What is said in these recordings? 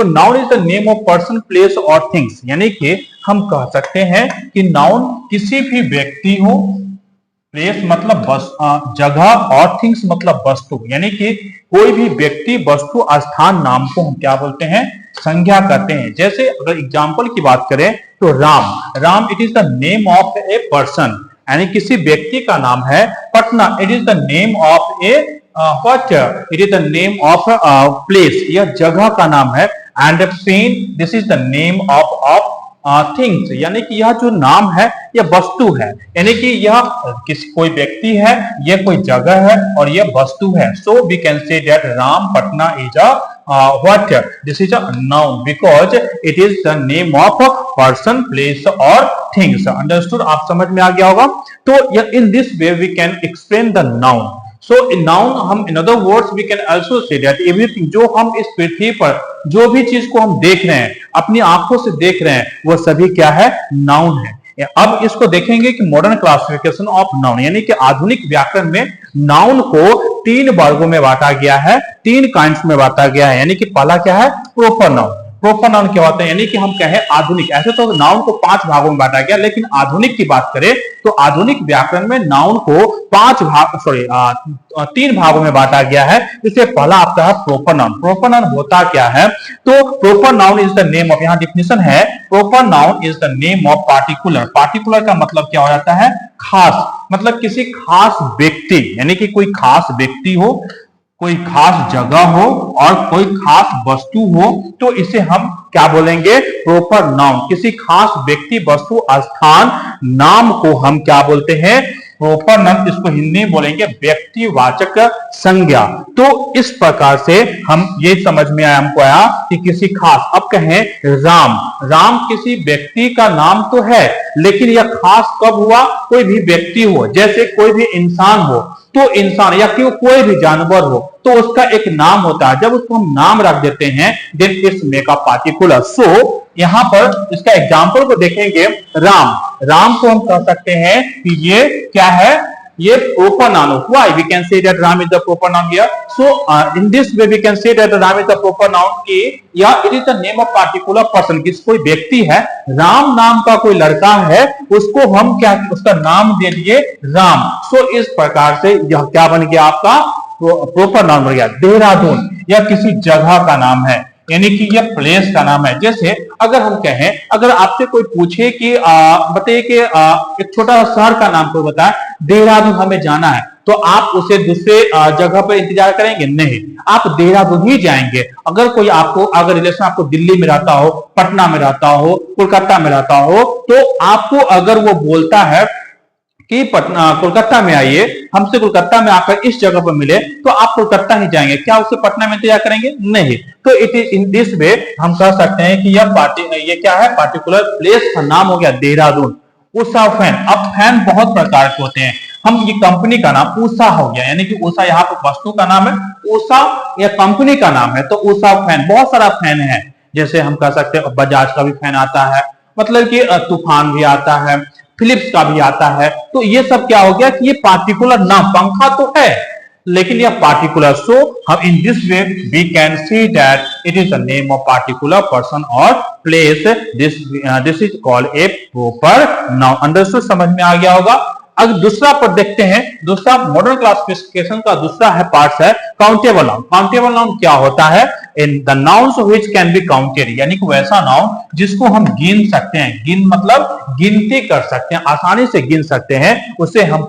तो noun is the name of person, place और things, यानी कि हम कह सकते हैं कि नाउन किसी भी व्यक्ति हो, प्लेस मतलब जगह और थिंग्स मतलब वस्तु, यानी कि कोई भी व्यक्ति, वस्तु, स्थान, नाम को हम क्या बोलते हैं, संज्ञा कहते हैं। जैसे अगर एग्जाम्पल की बात करें तो Ram it is the name of a person, यानी किसी व्यक्ति का नाम है। Patna it is the name of a what, it is the name of place, यह जगह का नाम है। And pen this is the name of things, यानी कि यह जो नाम है यह वस्तु है, यानी कि यह कोई व्यक्ति है, यह कोई जगह है और यह वस्तु है। So we can say that Ram Patna is a what, this is a noun because it is the name of a person, place or things. Understood? आप समझ में आ गया होगा। तो in this way we can explain the noun. So in noun हम in other words we can also say that everything, जो हम इस पृथ्वी पर जो भी चीज को हम देख रहे हैं, अपनी आंखों से देख रहे हैं, वो सभी क्या है, नाउन है। अब इसको देखेंगे कि मॉडर्न क्लासिफिकेशन ऑफ नाउन, यानी कि आधुनिक व्याकरण में नाउन को 3 वर्गों में बांटा गया है, 3 काइंड्स में बांटा गया है। यानी कि पहला क्या है, प्रोपर नाउन। प्रोपर नाउन क्या होता है, यानी कि हम कहें आधुनिक, ऐसे तो नाउन को 5 भागों में बांटा गया, लेकिन आधुनिक की बात करें तो आधुनिक व्याकरण में नाउन को 3 भागों में बांटा गया है। इससे पहला आपका है प्रोपर नाउन। प्रोपर नाउन होता क्या है, तो proper noun is the name of, यहां डिफिनेशन है, proper noun is the name of particular. Particular का मतलब क्या हो जाता है, खास, मतलब किसी खास व्यक्ति, यानी कि कोई खास व्यक्ति हो, कोई खास जगह हो और कोई खास वस्तु हो, तो इसे हम क्या बोलेंगे, प्रोपर नाउन। किसी खास व्यक्ति, वस्तु, स्थान, नाम को हम क्या बोलते हैं, प्रोपर नाउन। इसको हिंदी में बोलेंगे व्यक्तिवाचक संज्ञा। तो इस प्रकार से हम ये समझ में आया, हमको आया कि किसी खास, अब कहें राम किसी व्यक्ति का नाम तो है, लेकिन यह खास कब हुआ, कोई भी व्यक्ति हो, जैसे कोई भी इंसान हो, तो इंसान या कोई भी जानवर हो तो उसका एक नाम होता है। जब उसको हम नाम रख देते हैं then it's make a particular. So यहां पर इसका एग्जांपल को देखेंगे, राम को हम कह सकते हैं कि ये क्या है, ये proper noun. Why we can say that Ram is the proper noun here? So in this way we can say that Ram is the proper noun कि या it is the name of particular person, किस कोई व्यक्ति है, राम नाम का कोई लड़का है, उसको हम क्या, उसका नाम दे दिए राम। सो इस प्रकार से यह क्या बन गया, आपका प्रॉपर नाउन बन गया। देहरादून यह किसी जगह का नाम है, यानी कि यह प्लेस का नाम है। जैसे अगर हम कहें, अगर आपसे कोई पूछे कि बताइए कि एक छोटा शहर का नाम कोई बताए, देहरादून हमें जाना है, तो आप उसे दूसरे जगह पर इंतजार करेंगे, नहीं, आप देहरादून ही जाएंगे। अगर कोई आपको, अगर रिलेशन आपको दिल्ली में रहता हो, पटना में रहता हो, कोलकाता में रहता हो, तो आपको अगर वो बोलता है कि पटना कोलकाता में आइए, हमसे कोलकाता में आकर इस जगह पर मिले, तो आप कोलकाता ही जाएंगे, क्या उससे पटना में इंतजार करेंगे, नहीं। तो इट इज इन दिस वे हम कह सकते हैं कि ये क्या है, पार्टिकुलर प्लेस का नाम हो गया देहरादून। उषा फैन, अब फैन बहुत प्रकार के होते हैं, हम ये कंपनी का नाम उषा हो गया, यानी कि उषा यहाँ पर वस्तु का नाम है, उषा या कंपनी का नाम है, तो उषा फैन। बहुत सारा फैन है, जैसे हम कह सकते हैं बजाज का भी फैन आता है, मतलब कि तूफान भी आता है, फिलिप्स का भी आता है। तो ये सब क्या हो गया कि ये पार्टिकुलर नाम, पंखा तो है लेकिन यह पार्टिकुलर। सो हम in this way we can see that it is the name of particular person और place, this is called a proper noun. Understood, समझ में आ गया होगा। अब दूसरा पर देखते हैं, दूसरा मॉडर्न क्लासिफिकेशन का दूसरा है पार्ट है काउंटेबल नाउन। काउंटेबल नाउन क्या होता है, in the nouns which can be counted, यानी कि वैसा नाउन जिसको हम गिन सकते हैं, गिन मतलब गिनती कर सकते हैं, आसानी से गिन सकते हैं, उसे हम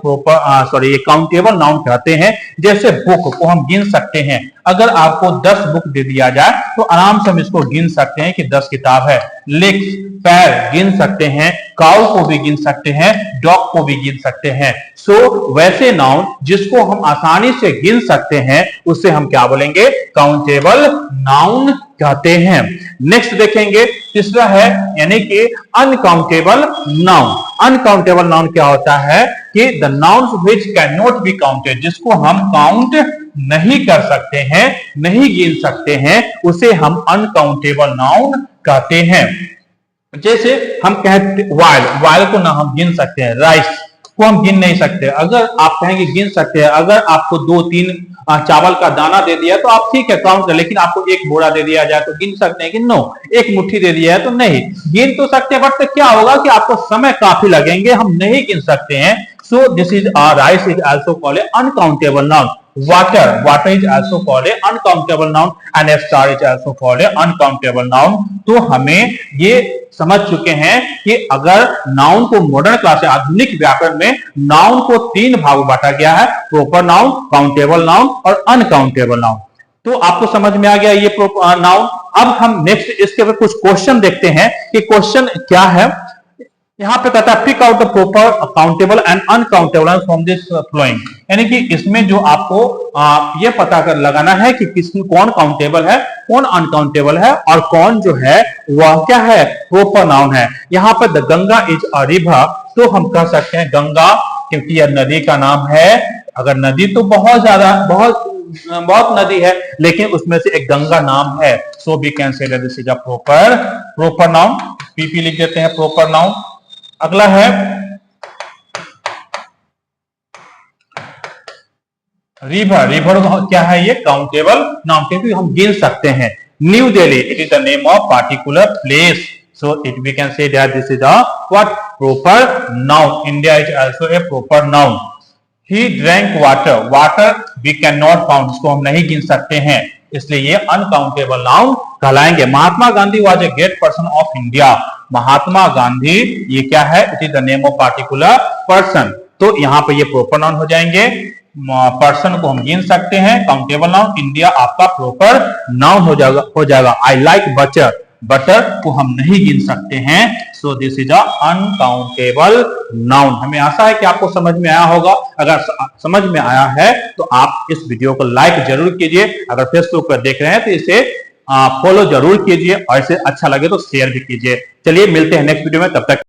ये काउंटेबल नाउन कहते हैं। जैसे बुक को हम गिन सकते हैं, अगर आपको 10 बुक दे दिया जाए तो आराम से हम इसको गिन सकते हैं कि 10 किताब है। लेग्स, पैर गिन सकते हैं, काउ को भी गिन सकते हैं, डॉग को भी गिन सकते हैं। सो वैसे नाउन जिसको हम आसानी से गिन सकते हैं उसे हम क्या बोलेंगे, काउंटेबल नाउन कहते हैं। नेक्स्ट देखेंगे, तीसरा है यानी कि अनकाउंटेबल नाउन। अनकाउंटेबल नाउन क्या होता है कि the nouns which can not be counted, जिसको हम काउंट नहीं कर सकते हैं, नहीं गिन सकते हैं, उसे हम अनकाउंटेबल नाउन कहते हैं। जैसे हम कहते वाइल, वाइल को ना हम गिन सकते हैं, राइस को हम गिन नहीं सकते। अगर आप कहेंगे गिन सकते हैं, अगर आपको 2-3 चावल का दाना दे दिया तो आप ठीक है काउंट कर, लेकिन आपको एक बोरा दे दिया जाए तो गिन सकते हैं कि नो, एक मुट्ठी दे दिया है तो नहीं गिन तो सकते हैं, बट क्या होगा कि आपको समय काफी लगेंगे, हम नहीं गिन सकते हैं। So this is rice is also called a uncountable noun. Water is also called a uncountable noun and A star is also called a uncountable noun. तो हमें ये समझ चुके हैं कि अगर नाउन को मॉडर्न क्लास आधुनिक व्याकरण में नाउन को 3 भागों बांटा गया है, प्रॉपर नाउन, काउंटेबल नाउन और अनकाउंटेबल नाउन। तो आपको समझ में आ गया ये नाउन। अब हम नेक्स्ट इसके ऊपर कुछ क्वेश्चन देखते हैं कि क्वेश्चन क्या है। यहां पे कहता है pick out the proper countable and uncountable from this flowing, यानी कि इसमें जो आपको ये पता कर लगाना है कि किसमें कौन काउंटेबल है, कौन अनकाउंटेबल है और कौन जो है वह क्या है, प्रॉपर नाउन है। यहां पर the Ganga is a river, तो हम कह सकते हैं गंगा, क्योंकि यह नदी का नाम है। अगर नदी तो बहुत ज्यादा बहुत नदी है, लेकिन उसमें से एक गंगा नाम है, so we can say this is a proper noun. PP लिख देते हैं प्रॉपर नाउन। अगला है रिवर क्या है, ये काउंटेबल नाउन, क्योंकि हम गिन सकते हैं। New Delhi, it is the name of particular place, so it we can say that this is a what, proper noun. India is also a proper noun. He drank water we can not count, इसको हम नहीं गिन सकते हैं, इसलिए ये uncountable noun कहलाएंगे। Mahatma Gandhi was a great person of India, Mahatma Gandhi ये क्या है, it is the name of particular person, तो यहां पे ये प्रॉपर नाउन हो जाएंगे। पर्सन को हम गिन सकते हैं, काउंटेबल नाउन। इंडिया आपका प्रॉपर नाउन हो जाएगा। आई लाइक बटर को हम नहीं गिन सकते हैं, so this is a uncountable noun. हमें आशा है कि आपको समझ में आया होगा। अगर समझ में आया है तो आप इस वीडियो को लाइक जरूर कीजिए, अगर फेसबुक पर देख रहे हैं तो इसे फॉलो जरूर कीजिए और इसे अच्छा लगे तो शेयर भी कीजिए। चलिए मिलते हैं नेक्स्ट वीडियो में, तब तक